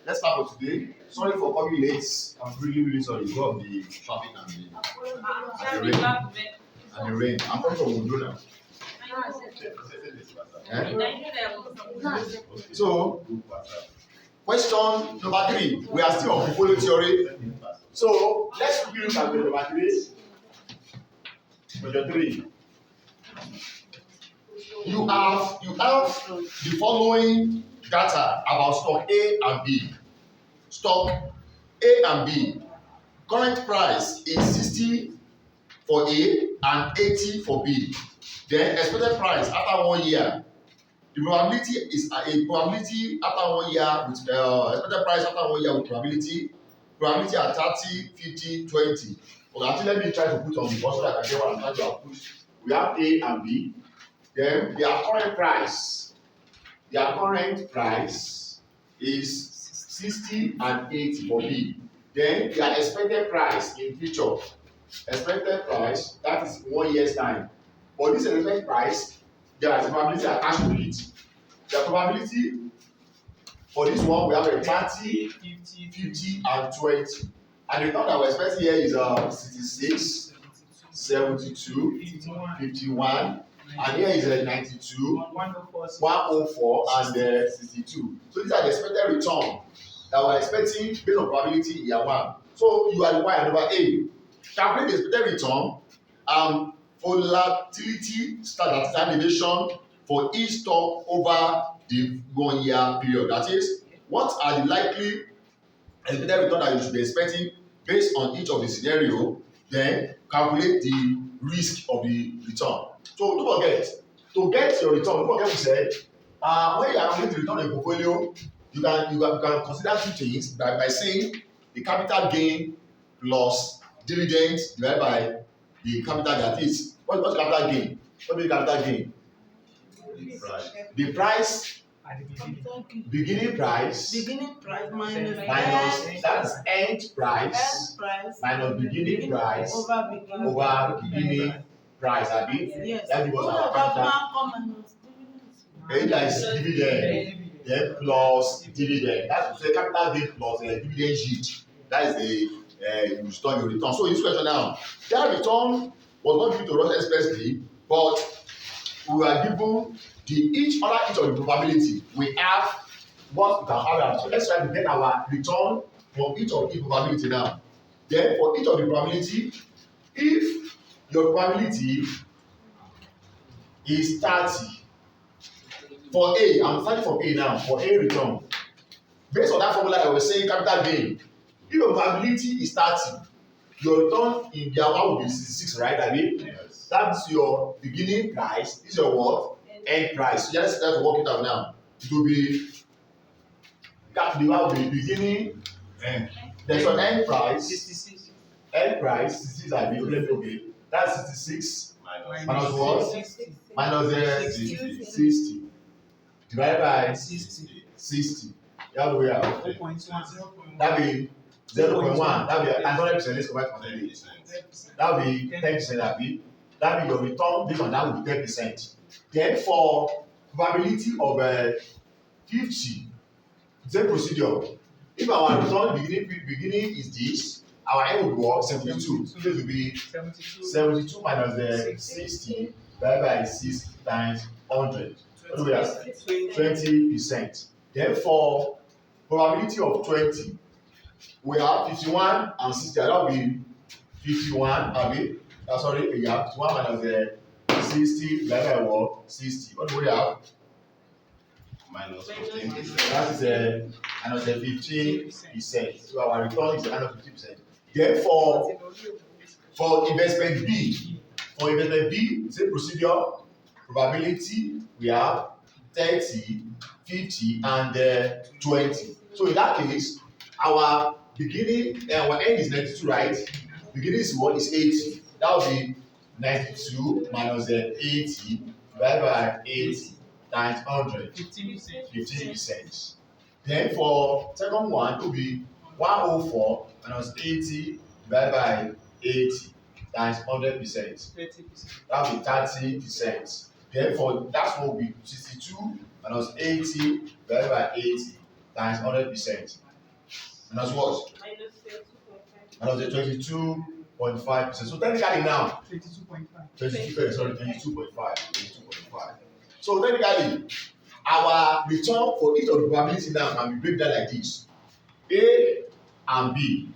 let's start for today. Sorry for coming late. I'm really sorry. Go of the traffic and the rain. I'm coming from Ondo now. So, question number 3. We are still on portfolio theory. So, let's quickly look at number 3. Question 3. You have the following data about stock A and B. Stock A and B. Current price is 60 for A and 80 for B. Then expected price after 1 year. The probability is a probability after 1 year with expected price after 1 year with probability. Probability at 30, 50, 20. Okay, actually let me try to put on the board so that I can get what I'm trying to put. We have A and B. Then their current price is 60 and 80 for B. Then their expected price in future, expected price, that is 1 year's time. For this expected price, there is a probability attached to it. The probability for this one, we have a 30, 50, and 20. And the return that we're expecting here is 66, 72, 51. And here is 92, 104, and 62. So these are the expected return that we're expecting based on probability in year 1. So you are required number A. Calculate the expected return volatility standard deviation for each stock over the 1 year period. That is, what are the likely expected return that you should be expecting based on each of the scenario? Then calculate the risk of the return. So don't forget, to get your return, don't forget we said, when you are calculating the return on a portfolio, you can consider 2 things by saying the capital gain plus dividends divided by the capital that is. What's capital gain? What is capital gain? The price, beginning price minus that's end price minus beginning price over beginning price. Yes. That was our capital. Then there is dividend, then plus dividend. That's the capital gain plus dividend yield. That is the you store your return. So in this question now, that return was not given to us expressly, but we were given each of the probability. We have what we can add. So let's try to get our return from each of the probability now. Then for each of the probability, if your probability is 30 for A, I'm starting from A now, for A return. Based on that formula, I was saying capital gain. If your probability is 30, your return in year 1 will be 66, right? Yes. That's your beginning price. This is your what? End price. So just start to work it out now. It will be beginning and there's your end price. 66. End price 66. Okay. That's 66 minus what? 60. Minus 60 divided by 60. That will be 0.1. That will be 0.1. That will be 100%. Let's go back to 100%. That will be 10%. That will be your return based on that will be 10%. Then for probability of 50, same procedure. If our return beginning is this, our end will be what? 72. So this will be 72 minus 60 divided by 6 times 100. What do we have? 20%. Then for probability of 20, we have 51 and 60. That will be 51. Sorry, you have 51 minus 60 divided by what? 60. What do we have? Minus 15%. That is minus 15%. So our return is minus 15%. Then for investment B, same procedure, probability, we have 30, 50, and 20. So in that case, our beginning, our end is 92, right? Beginning is what? Is 80. That will be 92 minus 80 divided by 80 times 100. 15%. Then for second one, it will be 104 minus 80 divided by 80 times 100%. 30%. That will be 30%. Then for that one will be 62 minus 80 divided by 80 times 100%. Minus what? Minus the 22.5%. So technically now, 22.5. Sorry, 22.5. 22.5. So technically, our return for each of the probability now can be break down like this: A and B.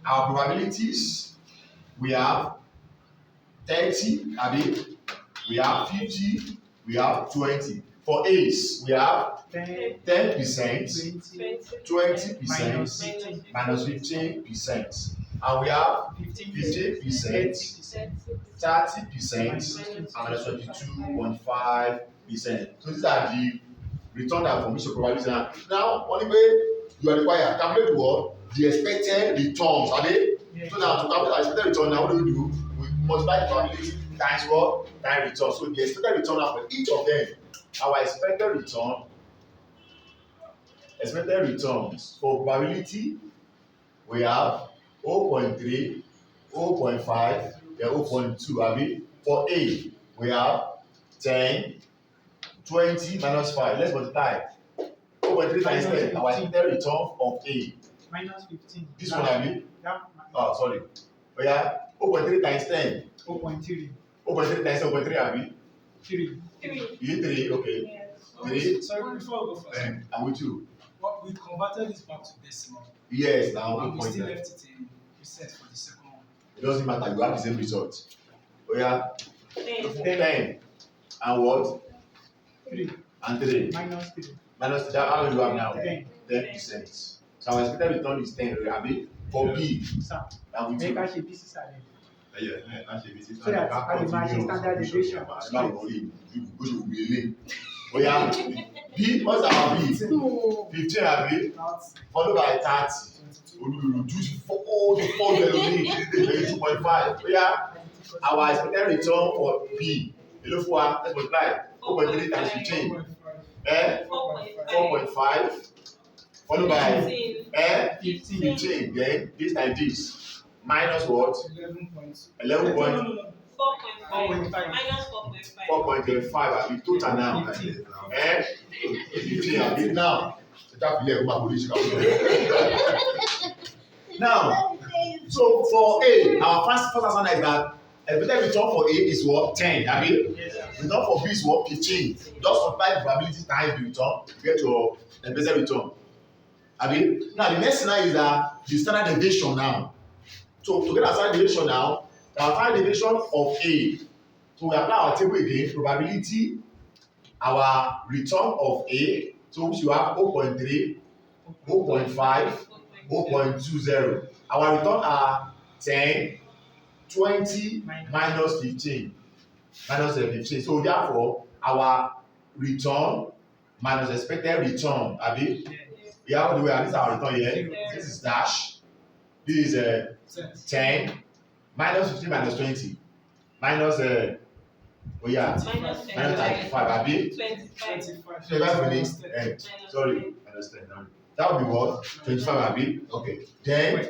Our probabilities, we have 30, Abi, we have 50, we have 20. For A's, we have 10%, 20%, minus 15%. And we have 15%, 30%, and minus 22.5%. So these are the return that from which probability. Now, only way you are required, calculate what? The expected returns, are they? Yeah. So now to calculate the expected return, now what do we do? We multiply the probability times what? Times return. So the expected return now for each of them, our expected returns for probability, we have 0.3, 0.5, then 0.2. Abi? For A, we have 10, 20 minus 5. Let's multiply. 0.3 times 10. Our expected return of A. Minus 15. This one, Abi? Oh, sorry. We have 0.3 times 10. 0.3. 0.3 times 0.3, Abi? 3. You did 3, okay. Yes. 3. Sorry, before we go first. I'm with you. What we converted this back to decimal. Yes, now and we still left it in reset for the second one. It doesn't matter, you have the same result. Oh yeah? 10. And what? 3. And 3. Minus 3. Minus 3. How many do you have now? 10. 10%. So our expected return is 10, Abi? For B. Sir, And with you. make us a business salary. So that at the margin standard deviation. Oh yeah. B, what's our B? 15, Abi? Followed by 30. We reduce all the 2.5. Oh yeah. Our expected return for B. Let's multiply. 0.3 times 15. 4.5. Followed by 15. Then this times this. Minus what? 11 point. 4.5. Abi total now. 15. Abi now. Now, so for A, our first answer is that expected return for A is what? 10. Abi? Yes. Return for B is what? 15. Just multiply the probability times the return to get your expected return. Abi? Now the next scenario is that the standard deviation now. So to get our standard deviation now, our standard deviation of A. So we apply our table again, probability, our return of A. So which you have 0.3, 0.5, 0.20. Our return are 10, 20, minus 15. Minus 15. So therefore, our return minus expected return, Abi? Yeah, how do we have this our return here? This is dash. This is 10 minus 15 minus 20 minus minus 35. Abi? 25. Sorry, understand now. That would be what? 25. Abi? Okay. Then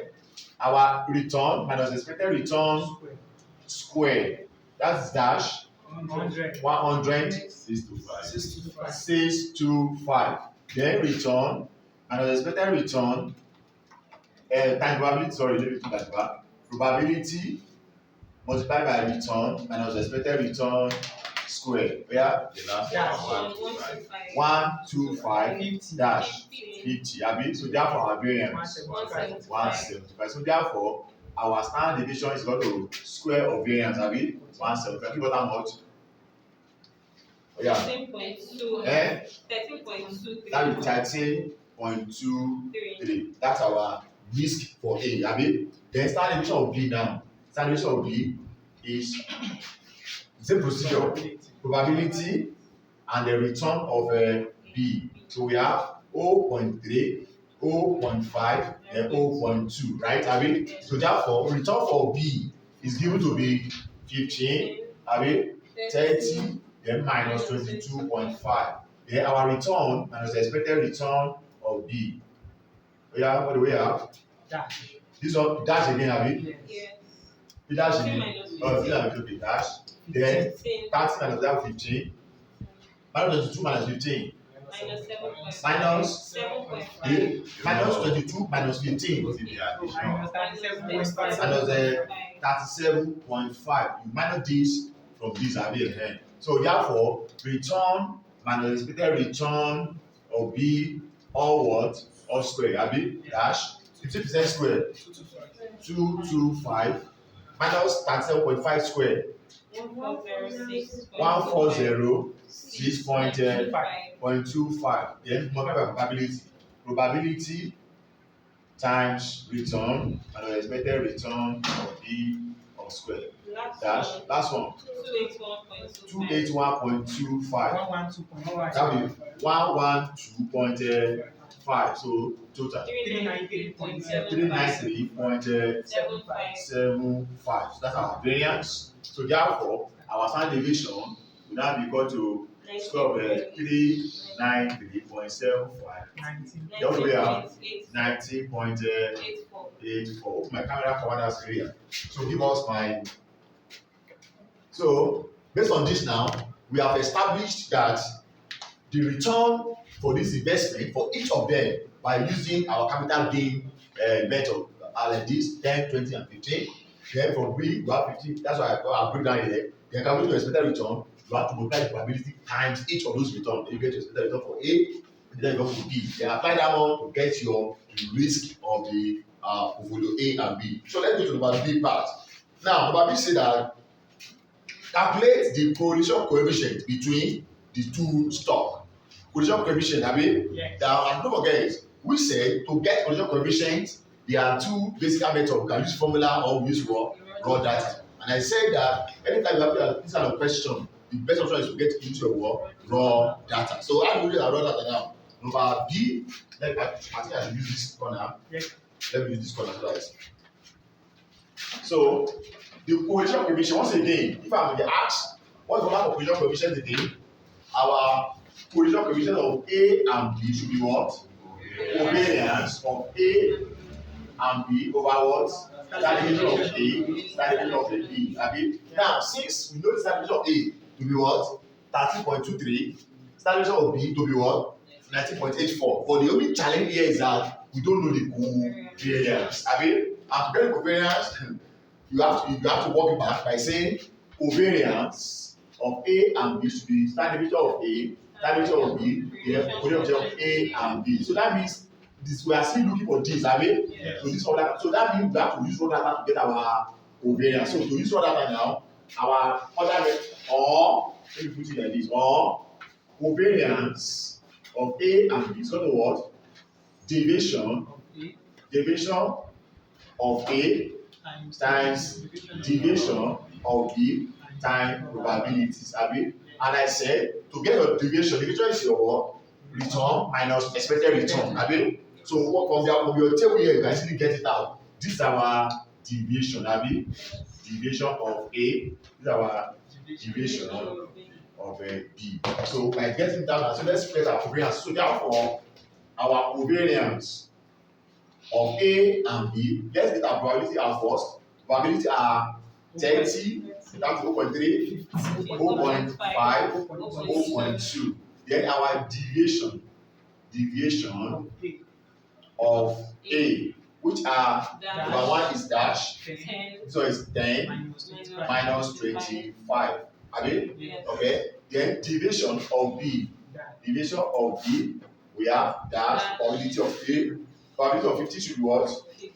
our return minus expected return square. That's dash 100 625. Then return minus expected return time probability. Sorry, let me put that back. Probability multiplied by return minus expected return square. Where the last one? 125 dash 50. Abi? So therefore our variance 175. So therefore our standard deviation is equal to square of variance. Abi? 175. Give us how much? Oh yeah. 13.2. That is 13.23. That's our risk for A. Abi? Then standard deviation of B now. Standard deviation of B is the same procedure. Probability and the return of B. So we have 0.3, 0.5, and 0.2, right? Abi? So therefore, return for B is given to be 15, Abi? 30, then minus 22.5. Then our return minus the expected return of B. Yeah, what do we have? Dash. This one, dash again, Abi? Yes. The dash again. Oh, this one will be dash. Then 30 minus that 15. Minus 22 minus 15. minus 22 minus 15 minus 37.5. You minus this from this here. So therefore, return minus expected return of B all what? All square. Abi dash 50% square 225 minus 37.5 square 1406.25. Then multiply by probability. Probability times return and expected return of B of square. Dash. Last one. 281.25. That will be 112.5. So total 393.75. So that's our variance. So therefore, our standard deviation will now be equal to square of 393.75. The other way out, 90.84. My camera forward us here. So give us my. So based on this now, we have established that the return for this investment for each of them by using our capital gain method like this 10, 20, and 15. Then for B, you have 15. That's why I break down here. Then calculate your expected return. You have to multiply the probability times each of those returns. Then you get your expected return for A, and then you go for B. Then apply that one to get your risk of the portfolio A and B. So let's go to the B part. Now, number B say that calculate the correlation coefficient between the two stock. Correlation coefficient, Abi? Yes. Now, and don't forget, we said to get correlation coefficient, there are two basic methods. We can use formula or we use raw data. And I said that anytime you have this kind of question, the best option is to get into your raw data. So how do we use our raw data now? Number B, I think I should use this corner. Yes. Let me use this corner first. So the correlation coefficient, once again, if I'm going to ask, what's the number of correlation coefficient again? Our correlation coefficient of A and B should be what? Covariance of A and B over what? Standard deviation of A, standard deviation of B. Okay? Now, since we know the standard deviation of A to be what? 13.23, standard deviation of B to be what? 19.84. But the only challenge here is that we don't know the covariance. Okay? And to get the covariance, you have to work it back by saying covariance of A and B should be standard deviation of A, standard deviation of B, covariance of A and B. So that means this, we are still looking for this, have we? Yes. So this order, so that means we have to use raw data to get our covariance. So to use raw data now, our other or let me put it like this, or covariance of A and B is equal to what? Deviation of A times deviation of B times probabilities, abi? And I said to get your deviation is your what? Return minus expected return, abi? So from your table here, you can easily get it out. This is our deviation, abi? Deviation of A, this is our deviation of B. So by getting that, so let's get our covariance. So therefore, our covariance of A and B, let's get our probability at first. Probability are 30, that's 0.3, 0.5, 0.2. Then our deviation of A, which are number one is dash, so it's 10 minus 25. Okay? Yes. Okay. Then deviation of B. Deviation of B, we have dash, probability of A. Probability of 50 should be what? 15.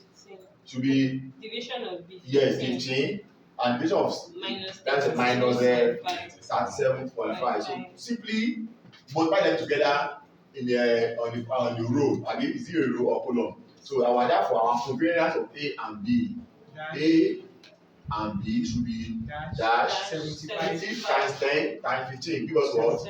Should be Division of B. yes, 15. And division of that's a minus 37.5. So simply multiply them together in the on the row. I mean, is it a row or column? So therefore our covariance of A and B. A and B should be dash 75 times 10 times 15. Give us what?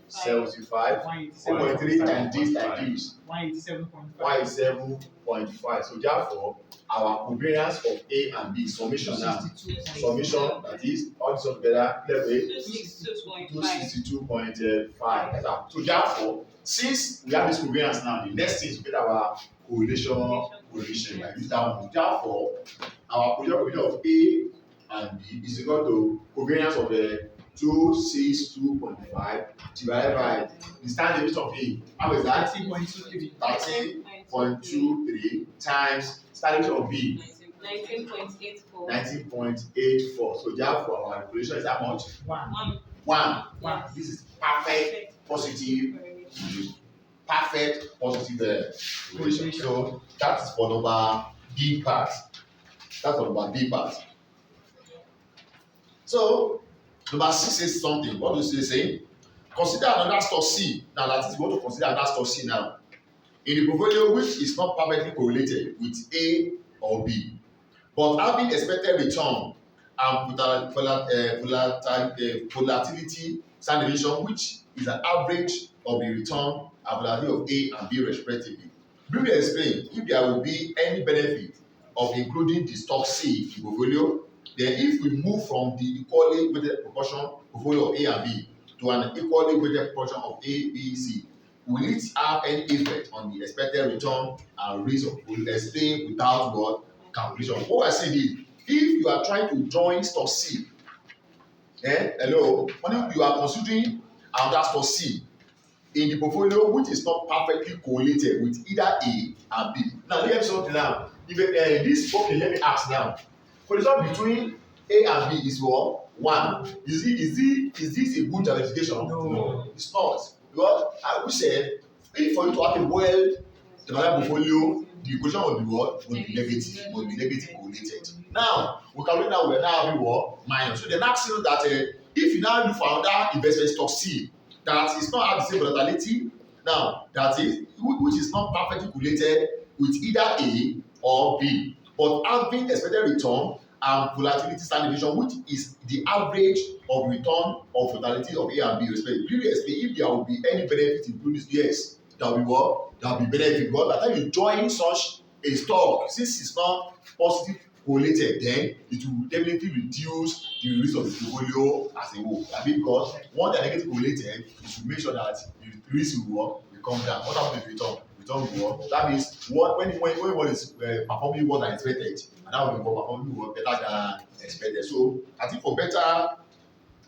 75. 1.3 times this times this. 187.5. So therefore, our covariance of A and B summation now. Summation that is all this all together level 262.5. So therefore, since we have this covariance now, the next thing is to get our correlation. Like use that one. Therefore, our correlation of A and B is equal to covariance of 262.5 divided by the standard deviation of A. How is that? 13.23. 13.23 times standard deviation of B. 19.84. 19.84. So therefore our calculation is how much? 1. 1. Yes. This is perfect positive. Perfect positive relation. So that is for number B part. That's for number B part. So number 6 says something. What does it say? Consider another store C. Now that is, we want to consider another store C now. In the portfolio which is not perfectly correlated with A or B, but having expected return and volatility standard deviation, which is an average of the return and volatility of A and B respectively. Briefly explain, if there will be any benefit of including the stock C in the portfolio, then if we move from the equally weighted proportion portfolio of A and B to an equally weighted proportion of A, B, C, will it have any effect on the expected return and risk of? We will explain without what calculation. What I said is, if you are trying to join stock C, hello, when you are considering another stock C in the portfolio which is not perfectly correlated with either A and B. Now let me say something now. If this, okay, let me ask now. For example, between A and B is what? 1. Is this a good justification? No. It's not. Because I would say, if for you to have a well-developed portfolio, the equation will be what? Will be negative. Will be negative correlated. Now, we calculate that we are now having what? Minus. So the next thing that if you now look for another investment stock C that is not have the same volatility, now that is which is not perfectly correlated with either A or B, but having expected return and volatility standard deviation, which is the average of return of volatility of A and B respectively. Previously, if there will be any benefit in doing this, yes, there will be what? There will be benefit. But by the time you join such a stock, since it's not positive correlated, then it will definitely reduce the risk of the portfolio as a whole. I mean, because once they are negative correlated, you should make sure that the risk will come down. What happens with return? Return will work. That means when one is performing more than expected, and that will be performing better than expected. So I think for better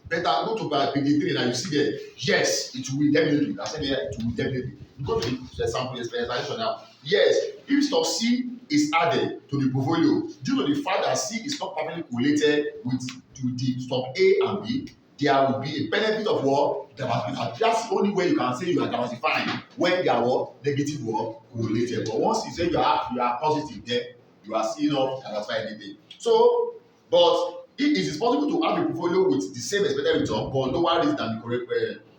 go to page 3 and you see there, yes, it will definitely. I said there, it will definitely. You go to the sample explanation now. Yes, if stock C is added to the portfolio due to the fact that C is not perfectly correlated with the stock A and B, there will be a benefit of what? Diversification. That's the only way you can say you are diversifying when they are what? Negative or correlated. But once you say you are positive, then you are still not diversifying anything. So, but it is possible to have a portfolio with the same expected return but lower risk than the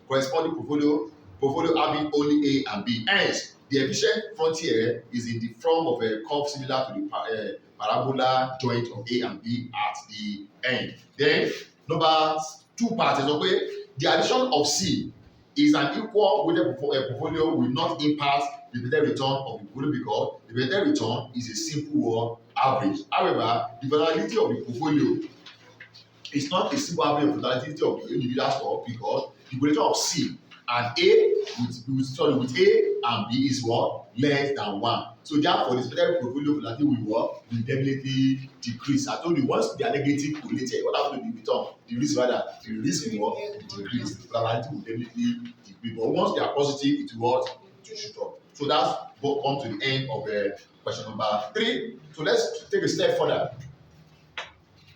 corresponding portfolio having only A and B. Hence, the efficient frontier is in the form of a curve similar to the parabola joint of A and B at the end. Then, number 2 part is okay, the addition of C is an equal weighted portfolio will not impact the expected return of the portfolio because the expected return is a simple average. However, the volatility of the portfolio is not a simple average of volatility of the individual stock because the correlation of C and A with A and B is what? Less than 1. So therefore, the expected portfolio volatility will definitely decrease. I told you once they are negative correlated, what happens to the return? The risk will decrease. The volatility will definitely decrease. But once they are positive, it will shoot up. So that's come to the end of question number 3. So let's take a step further.